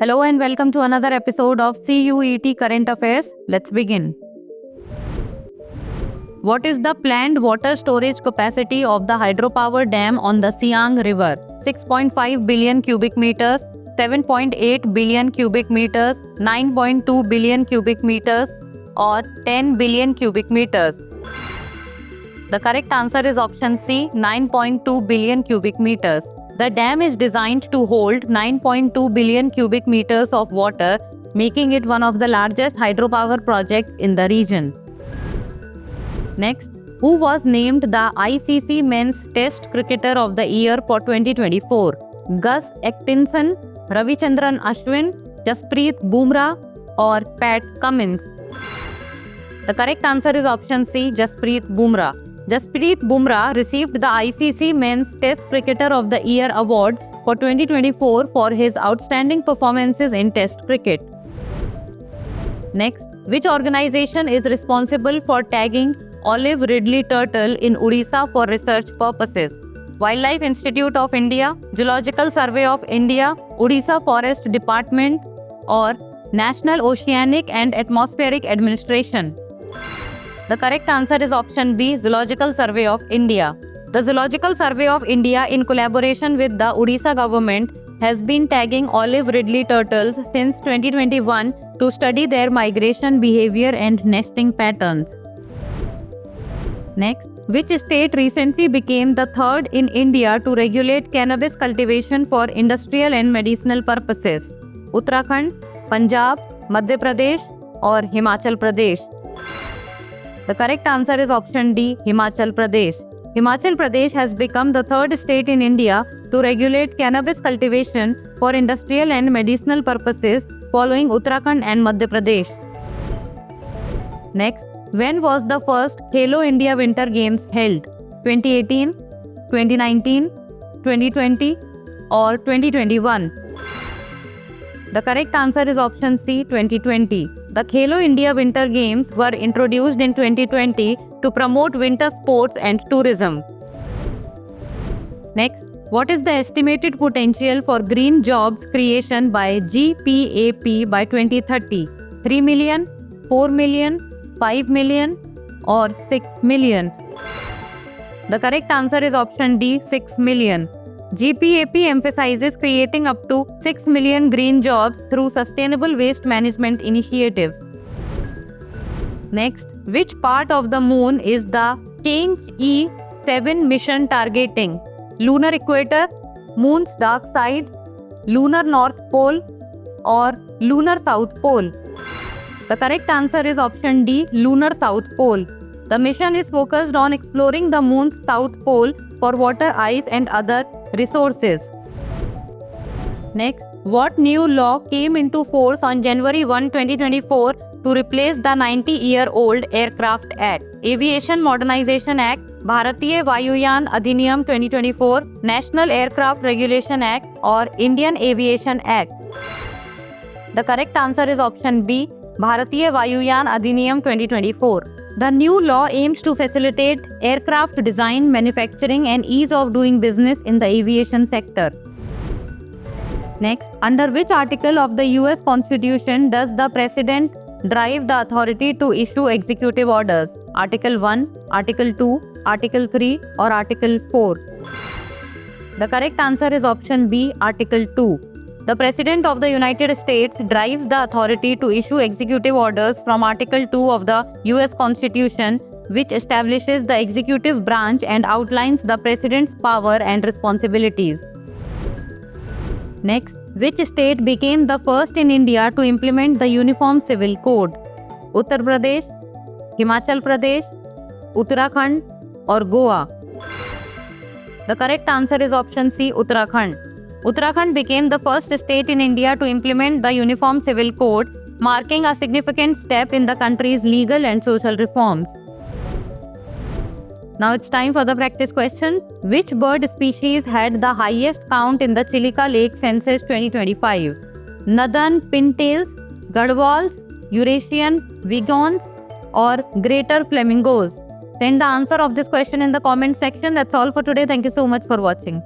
Hello and welcome to another episode of CUET Current Affairs. Let's begin. What is the planned water storage capacity of the hydropower dam on the Siang River? 6.5 billion cubic meters, 7.8 billion cubic meters, 9.2 billion cubic meters, or 10 billion cubic meters? The correct answer is option C, 9.2 billion cubic meters. The dam is designed to hold 9.2 billion cubic meters of water, making it one of the largest hydropower projects in the region. Next, who was named the ICC Men's Test Cricketer of the Year for 2024? Gus Atkinson, Ravichandran Ashwin, Jasprit Bumrah, or Pat Cummins? The correct answer is option C, Jasprit Bumrah. Jasprit Bumrah received the ICC Men's Test Cricketer of the Year award for 2024 for his outstanding performances in Test cricket. Next, which organization is responsible for tagging olive ridley turtle in Odisha for research purposes? Wildlife Institute of India, Zoological Survey of India, Odisha Forest Department, or National Oceanic and Atmospheric Administration? The correct answer is option B, Zoological Survey of India. The Zoological Survey of India, in collaboration with the Odisha government, has been tagging olive ridley turtles since 2021 to study their migration behavior and nesting patterns. Next, which state recently became the third in India to regulate cannabis cultivation for industrial and medicinal purposes? Uttarakhand, Punjab, Madhya Pradesh, or Himachal Pradesh? The correct answer is option D, Himachal Pradesh. Himachal Pradesh has become the third state in India to regulate cannabis cultivation for industrial and medicinal purposes, following Uttarakhand and Madhya Pradesh. Next, when was the first Khelo India Winter Games held? 2018, 2019, 2020, or 2021? The correct answer is option C, 2020. The Khelo India Winter Games were introduced in 2020 to promote winter sports and tourism. Next, what is the estimated potential for green jobs creation by GPAP by 2030? 3 million, 4 million, 5 million, or 6 million? The correct answer is option D, 6 million. GPAP emphasizes creating up to 6 million green jobs through sustainable waste management initiatives. Next, which part of the moon is the Change-E7 mission targeting? Lunar equator, moon's dark side, lunar north pole, or lunar south pole? The correct answer is option D, lunar south pole. The mission is focused on exploring the moon's south pole for water, ice, and other resources. Next, what new law came into force on January 1, 2024 to replace the 90-year-old Aircraft Act? Aviation Modernization Act, Bharatiya Vayuyan Adhiniyam 2024, National Aircraft Regulation Act, or Indian Aviation Act? The correct answer is option B, Bharatiya Vayuyan Adhiniyam 2024. The new law aims to facilitate aircraft design, manufacturing, and ease of doing business in the aviation sector. Next, under which article of the US Constitution does the President derive the authority to issue executive orders? Article 1, Article 2, Article 3, or Article 4? The correct answer is option B, Article 2. The President of the United States derives the authority to issue executive orders from Article 2 of the US Constitution, which establishes the executive branch and outlines the President's power and responsibilities. Next, which state became the first in India to implement the Uniform Civil Code? Uttar Pradesh, Himachal Pradesh, Uttarakhand, or Goa? The correct answer is option C, Uttarakhand. Uttarakhand became the first state in India to implement the Uniform Civil Code, marking a significant step in the country's legal and social reforms. Now it's time for the practice question. Which bird species had the highest count in the Chilika Lake Census 2025? Northern pintails, Gadwals, Eurasian Vigons, or Greater Flamingos? Send the answer of this question in the comment section. That's all for today. Thank you so much for watching.